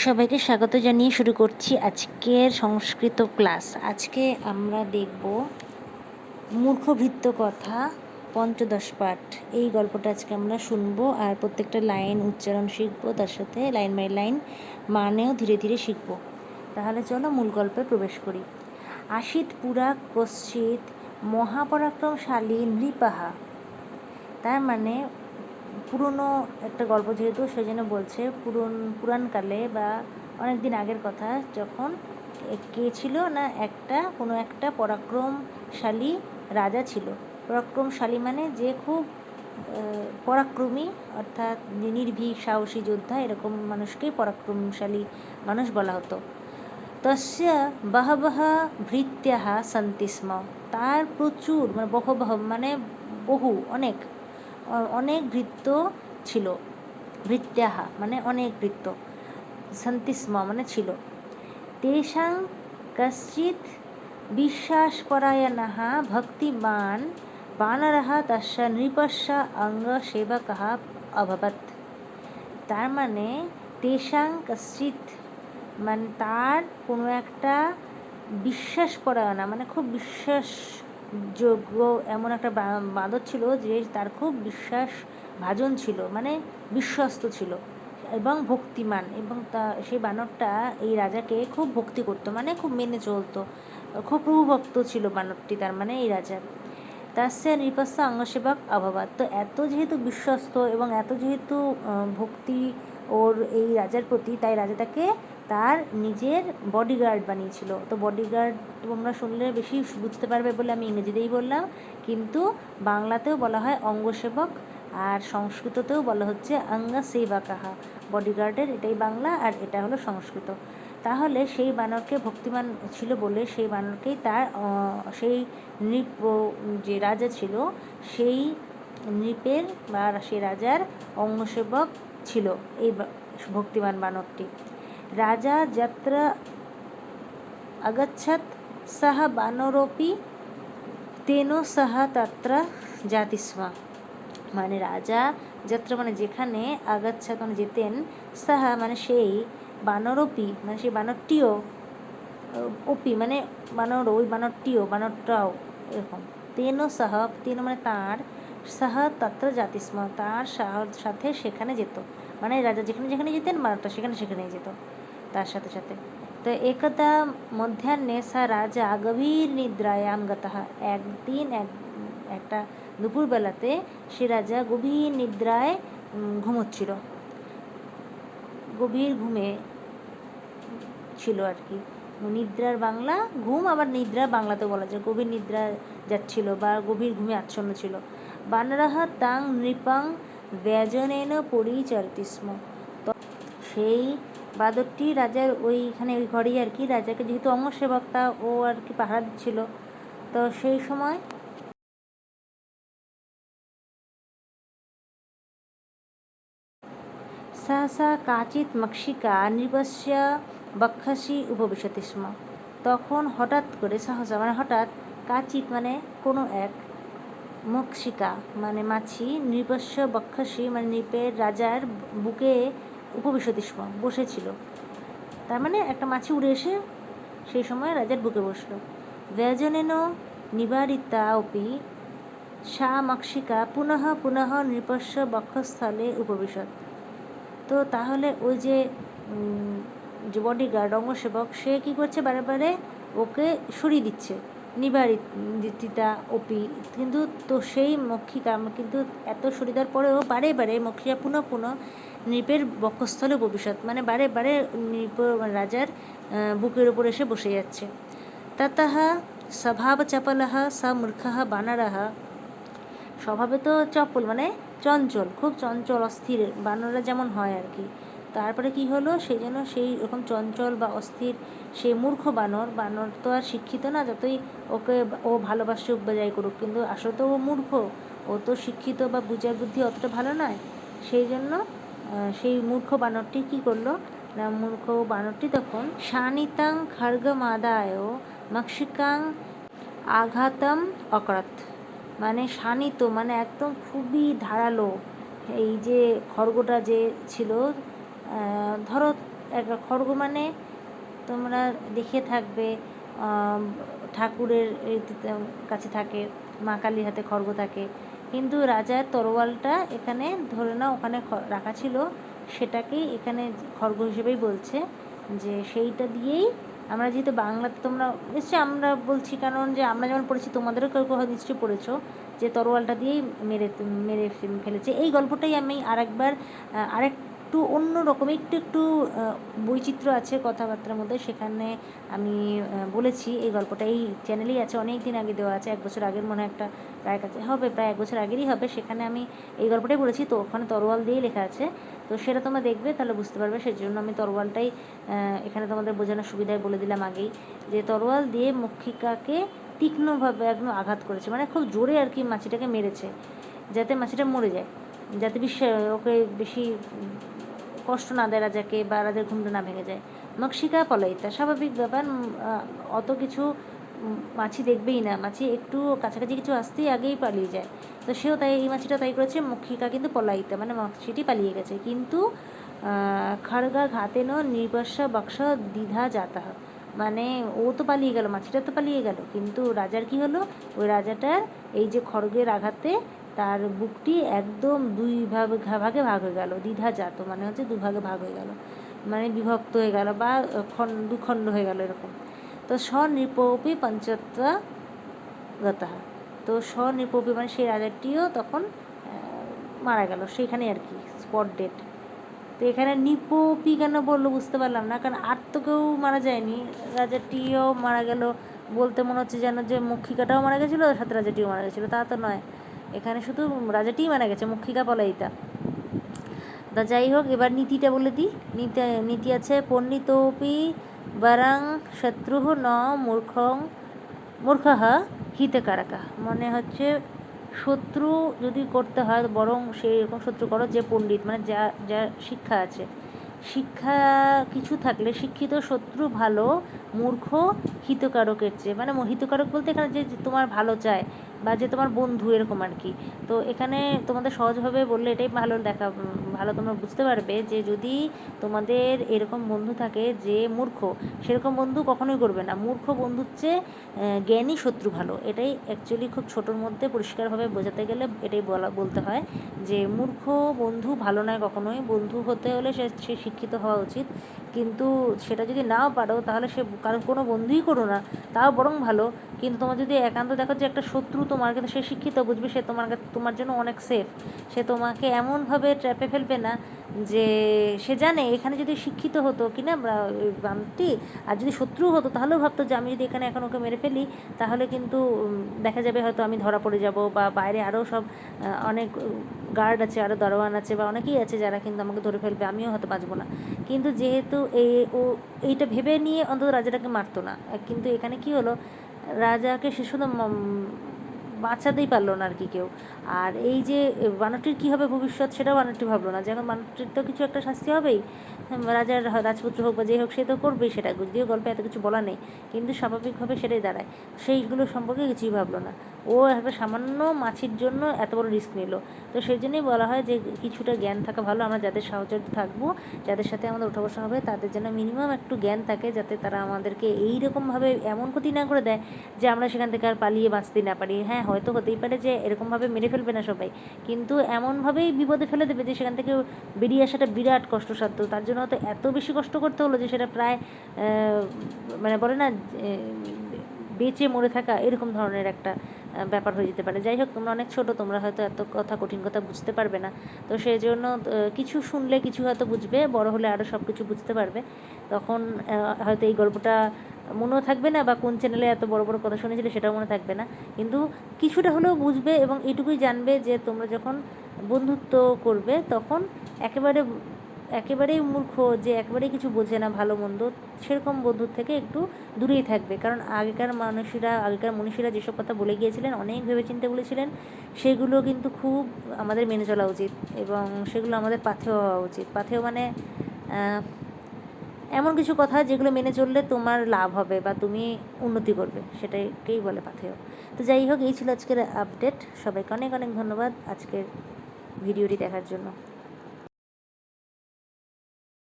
সবাইকে স্বাগত জানিয়ে শুরু করছি আজকের সংস্কৃত ক্লাস। আজকে আমরা দেখব মূর্খ ভৃত্য কথা পঞ্চদশ পাঠ। এই গল্পটা আজকে আমরা শুনবো আর প্রত্যেকটা লাইন উচ্চারণ শিখবো, তার সাথে লাইন বাই লাইন মানেও ধীরে ধীরে শিখবো। তাহলে চলো মূল গল্পে প্রবেশ করি। আশিত পুরা কশ্চিৎ মহাপরাক্রমশালী নৃপাহা। তার মানে পুরনো একটা গল্প, যেহেতু সেই জন্য বলছে পুরাণকালে বা অনেক দিন আগের কথা, যখন কে ছিল না কোনো একটা পরাক্রমশালী রাজা ছিল। পরাক্রমশালী মানে যে খুব পরাক্রমী, অর্থাৎ নির্ভীক সাহসী যোদ্ধা, এরকম মানুষকেই পরাক্রমশালী মানুষ বলা হতো। তস্য বহবহ ভৃত্যাহ সন্তি স্ম। তার প্রচুর মানে বহবহ মানে বহু অনেক ভৃত্য ছিল। ভৃত্যাহা মানে অনেক ভৃত্য, সন্তি স্ম মানে ছিল। তেষাং কশ্চিৎ বিশ্বাসপরায়ণः ভক্তিমাन् বানরः তস্য নৃপস্য অঙ্গসেবকः অভবৎ। তার মানে তেষাং কশ্চিৎ মানে তার কোনো একটা বিশ্বাসপরায়ণা মানে খুব বিশ্বাসযোগ্য এমন একটা বাঁদর ছিল যে তার খুব বিশ্বাসভাজন ছিল, মানে বিশ্বস্ত ছিল এবং ভক্তিমান, এবং সেই বানরটা এই রাজাকে খুব ভক্তি করতো, মানে খুব মেনে চলতো, খুব প্রভুভক্ত ছিল বানরটি, তার মানে এই রাজার। তাস্য নৃপস্য অঙ্গসেবক অভবৎ। তো এত যেহেতু বিশ্বস্ত এবং এত যেহেতু ভক্তি ওর এই রাজার প্রতি, তাই রাজা তাকে তার নিজের বডিগার্ড বানিয়েছিল। তো বডিগার্ড তোমরা শুনলে বেশি বুঝতে পারবে বলে আমি ইংরেজিতেই বললাম, কিন্তু বাংলাতেও বলা হয় অঙ্গসেবক আর সংস্কৃততেও বলা হচ্ছে অঙ্গসেবকাহা। বডিগার্ডের এটাই বাংলা আর এটা হলো সংস্কৃত। তাহলে সেই বানরকে ভক্তিমান ছিল বলে সেই বানরকেই তার সেই নৃপ যে রাজা ছিল সেই নৃপের বা সেই রাজার অঙ্গসেবক ছিল এই ভক্তিমান বানরটি। রাজা যত্র আগচ্ছত সহ বানরোপি তেন সহ তত্র জাতি স্ম। মানে রাজা যত্র মানে যেখানে, আগচ্ছত মানে যেতেন, সাহা মানে সেই, বানরোপি মানে সেই বানরটিও, ওপি মানে বানর ওই বানরটাও এরকম, তেন সহ, তেন মানে তার, সহ তত্র জাতি স্ম তার সাথে সেখানে যেত, মানে রাজা যেখানে যেখানে যেতেন বানরটা সেখানেই যেত তার সাথে সাথে। তো একদা মধ্যাহ্নে সা রাজা গভীর নিদ্রায়াম গতঃ। একদিন একটা দুপুরবেলাতে সে রাজা গভীর নিদ্রায় ঘুমোচ্ছিল, গভীর ঘুমে ছিল আর কি। নিদ্রার বাংলা ঘুম, আবার নিদ্রা বাংলাতেও বলা যায়, গভীর নিদ্রা যাচ্ছিল বা গভীর ঘুমে আচ্ছন্ন ছিল। বানরः তাং নৃপং ব্যজনেন পরিচরতি স্ম। তো সেই বাদরটি রাজার ওইখানে ওই ঘরেই আর কি, রাজাকে যেহেতু অঙ্গসেবকটা ও আর কি পাহারা দিচ্ছিল। তো সেই সময় সহসা কাচিৎ মক্ষিকা নৃপস্য বক্ষসি উপবিশতি স্ম। তখন হঠাৎ করে, সহসা মানে হঠাৎ, কাচিৎ মানে কোনো এক, মক্ষিকা মানে মাছি, নৃপস্য বক্ষসি মানে নৃপের রাজার বুকে, উপবিশতি স্ম বসেছিল। তার মানে একটা মাছি উড়ে এসে সেই সময় রাজার বুকে বসলো। ব্যজনেন নিবারিতা অপি সা মক্ষিকা পুনঃ পুনঃ নৃপস্য বক্ষস্থলে উপবিশত। তো তাহলে ওই যে বডিগার্ড অঙ্গসেবক সে কী করছে, বারে বারে ওকে সরিয়ে দিচ্ছে, নিবারিতা অপি, কিন্তু তো সেই মক্ষিকা কিন্তু এত সরিয়ে দেওয়ার পরেও বারে বারে মক্ষিকা পুনঃ পুনঃ নৃপের বক্ষস্থলে উপবিশত, মানে বারে বারে নৃপ রাজার বুকের উপর এসে বসে যাচ্ছে। ততঃ স্বভাবচপলঃ স মূর্খঃ বানরঃ। স্বভাবে তো চপল মানে চঞ্চল, খুব চঞ্চল অস্থির বানররা যেমন হয় আর কি। তারপরে কি হলো, সেই জন্য সেই রকম চঞ্চল বা অস্থির সেই মূর্খ বানর তো আর শিক্ষিত না, যতই ওকে ও ভালোবাসুক বা যাই করুক, কিন্তু আসলে তো ও মূর্খ, ও তো শিক্ষিত বা বুঝার বুদ্ধি অতটা ভালো নয়। সেই জন্য সেই মূর্খ বানরটি কী করলো না, মূর্খ বানরটি তখন শানিতাং খড়গমাদায় মক্ষিকাং আঘাতম অকরত। মানে শানিত মানে একদম খুবই ধারালো, এই যে খড়গটা যে ছিল, ধরো খড়গ মানে তোমরা দেখে থাকবে ঠাকুরের কাছে থাকে, মা কালীর হাতে খড়গ থাকে, কিন্তু রাজার তরোয়ালটা এখানে ধরে নাও ওখানে রাখা ছিল, সেটাকেই এখানে খড়গ হিসেবেই বলছে। যে সেইটা দিয়েই আমরা, যেহেতু বাংলাতে তোমরা নিশ্চয়ই আমরা বলছি, কারণ যে আমরা যেমন পড়েছি তোমাদেরও কেউ কেউ নিশ্চয়ই পড়েছো যে তরোয়ালটা দিয়েই মেরে ফেলেছে। এই গল্পটাই আমি আরেকটু অন্য রকম একটু বৈচিত্র্য আছে কথাবার্তার মধ্যে, সেখানে আমি বলেছি এই গল্পটা এই চ্যানেলেই আছে, অনেক দিন আগে দেওয়া আছে, 1 বছর আগের মনে একটা প্রায় 1 বছর আগেরই হবে, সেখানে আমি এই গল্পটাই বলেছি। তো ওখানে তরোয়াল দিয়েই লেখা আছে, তো সেটা তোমরা দেখবে তাহলে বুঝতে পারবে। সেই জন্য আমি তরোয়ালটাই এখানে তোমাদের বোঝানোর সুবিধায় বলে দিলাম আগেই, যে তরোয়াল দিয়ে মক্ষিকাকে তীক্ষ্ণভাবে একদম আঘাত করেছে, মানে খুব জোরে আর কি মাছিটাকে মেরেছে, যাতে মাছিটা মরে যায়, যাতে ওকে বেশি কষ্ট না দেয় রাজাকে, বা রাজার ঘুমটা না ভেঙে যায়। মক্ষিকা পলাইতা, স্বাভাবিক ব্যাপার, অত কিছু মাছি দেখবেই না, মাছি একটু কাছাকাছি কিছু আসতেই আগেই পালিয়ে যায়। তো সেও তাই, এই মাছিটা তাই করেছে। মক্ষিকা কিন্তু পলাইতা মানে মাছিটি পালিয়ে গেছে। কিন্তু খড়গা ঘাতেন নির্বস্য বক্ষ দ্বিধা যাতা, মানে ও তো পালিয়ে গেল, মাছিটা তো পালিয়ে গেল, কিন্তু রাজার কি হলো, ওই রাজাটার এই যে খড়গের আঘাতে তার বুকটি একদম 2 ভাগে ভাগ হয়ে গেল। দ্বিধা জাত মানে হচ্ছে 2 ভাগে ভাগ হয়ে গেল, মানে বিভক্ত হয়ে গেল বা দুখণ্ড হয়ে গেল এরকম। তো স্বনৃপপি পঞ্চত্বা গতা, তো স্বনৃপপি মানে সেই রাজাটিও তখন মারা গেল সেইখানে আর কি, স্পট ডেট। তো এখানে নিপপি কেন বললো বুঝতে পারলাম না, কারণ আর তো কেউ মারা যায়নি, রাজাটিও মারা গেল বলতে মনে হচ্ছে যেন যে মক্ষিকাটাও মারা গেছিলো, সাথে রাজাটিও মারা গেছিলো, তা তো নয়, এখানে শুধু রাজাটিই মারা গেছে, মক্ষিকা পলাইতা। তা যাই হোক, এবার নীতিটা বলে দিই। নীতি আছে, পণ্ডিতোপি বরং শত্রু ন মূর্খঃ হিতকারকা, মানে হচ্ছে শত্রু যদি করতে হয় বরং সেই রকম শত্রু করো যে পণ্ডিত, মানে যার শিক্ষা আছে, শিক্ষা কিছু থাকলে শিক্ষিত শত্রু ভালো মূর্খ হিতকারকের চেয়ে, মানে হিতকারক বলতে এখানে যে তোমার ভালো চায় বা যে তোমার বন্ধু এরকম আর কি। তো এখানে তোমাদের সহজভাবে বললে এটাই ভালো তোমরা বুঝতে পারবে যে যদি তোমাদের এরকম বন্ধু থাকে যে মূর্খ, সেরকম বন্ধু কখনোই করবে না। মূর্খ বন্ধুর চেয়ে জ্ঞানী শত্রু ভালো, এটাই অ্যাকচুয়ালি খুব ছোটোর মধ্যে পরিষ্কারভাবে বোঝাতে গেলে এটাই বলতে হয় যে মূর্খ বন্ধু ভালো নয় কখনোই। বন্ধু হতে হলে সে শিক্ষিত হওয়া উচিত, কিন্তু সেটা যদি নাও পারো তাহলে সে কোনো বন্ধুই করো না, তাও বরং ভালো। কিন্তু তোমার যদি একান্ত দেখো যে একটা শত্রু তোমার, কিন্তু সে শিক্ষিত, বুঝবে সে তোমার জন্য অনেক সেফ, সে তোমাকে এমনভাবে ট্র্যাপে ফেলবে না যে সে জানে এখানে যদি শিক্ষিত হতো কিনা বামটি, আর যদি শত্রু হতো তাহলেও ভাবতো যে আমি যদি এখানে এখন ওকে মেরে ফেলি তাহলে কিন্তু দেখা যাবে হয়তো আমি ধরা পড়ে যাব, বা বাইরে আরও সব অনেক গার্ড আছে, আরও দারোয়ান আছে, বা অনেকেই আছে যারা কিন্তু আমাকে ধরে ফেলবে, আমিও হয়তো বাঁচবো না। কিন্তু যেহেতু এইটা ভেবে নিয়ে অন্তত রাজাটাকে মারতো না। কিন্তু এখানে কি হলো, রাজাকে সে শুধু বাঁচাতেই পারলো না আর কি কেউ। আর এই যে বানরটির কী হবে ভবিষ্যৎ, সেটাও বানরটি ভাবলো না, যে এখন বানরটির তো কিছু একটা শাস্তি হবেই, রাজার রাজপুত্র হোক বা যে হোক সে তো করবেই সেটা, যদিও গল্পে এত কিছু বলা নেই, কিন্তু স্বাভাবিকভাবে সেটাই দাঁড়ায়। সেইগুলো সম্পর্কে কিছুই ভাবলো না, ও একটা সামান্য মাছির জন্য এত বড় রিস্ক নিল। তো সেই জন্যই বলা হয় যে কিছুটা জ্ঞান থাকা ভালো। আমরা যাদের সাহচর্য থাকবো, যাদের সাথে আমাদের ওঠা বসা হবে, তাদের যেন মিনিমাম একটু জ্ঞান থাকে, যাতে তারা আমাদেরকে এইরকমভাবে এমন ক্ষতি না করে দেয় যে আমরা সেখান থেকে আর পালিয়ে বাঁচতে না পারি। হ্যাঁ, হয়তো হতেই পারে যে এরকমভাবে মেরে ফেলবে না সবাই, কিন্তু এমনভাবেই বিপদে ফেলে দেবে যে সেখান থেকে বেরিয়ে আসাটা বিরাট কষ্টসাধ্য। তার জন্য হয়তো এত বেশি কষ্ট করতে হলো যে সেটা প্রায় মানে বলে না বেঁচে মরে থাকা, এরকম ধরনের একটা ব্যাপার হয়ে যেতে পারে। যাই হোক, তোমরা অনেক ছোটো, তোমরা হয়তো এত কঠিন কথা বুঝতে পারবে না। তো সেই জন্য কিছু শুনলে কিছু হয়তো বুঝবে, বড় হলে আরও সব কিছু বুঝতে পারবে। তখন হয়তো এই গল্পটা মনেও থাকবে না, বা কোন চ্যানেলে এত বড় বড় কথা শুনেছিলে সেটাও মনে থাকবে না, কিন্তু কিছুটা হলেও বুঝবে। এবং এইটুকুই জানবে যে তোমরা যখন বন্ধুত্ব করবে তখন একেবারেই মূর্খ, যে একেবারেই কিছু বোঝে না ভালো মন্দ, সেরকম বন্ধুর থেকে একটু দূরেই থাকবে। কারণ আগেকার মনীষীরা যেসব কথা বলে গিয়েছিলেন, অনেক ভেবেচিন্তে বলেছিলেন, সেগুলো কিন্তু খুব আমাদের মেনে চলা উচিত, এবং সেগুলো আমাদের পাথেয় হওয়া উচিত। পাথেয় মানে এমন কিছু কথা যেগুলো মেনে চললে তোমার লাভ হবে বা তুমি উন্নতি করবে, সেটাকেই বলে পাথেয়। তো যাই হোক, এই ছিল আজকের আপডেট। সবাইকে অনেক অনেক ধন্যবাদ আজকের ভিডিওটি দেখার জন্য।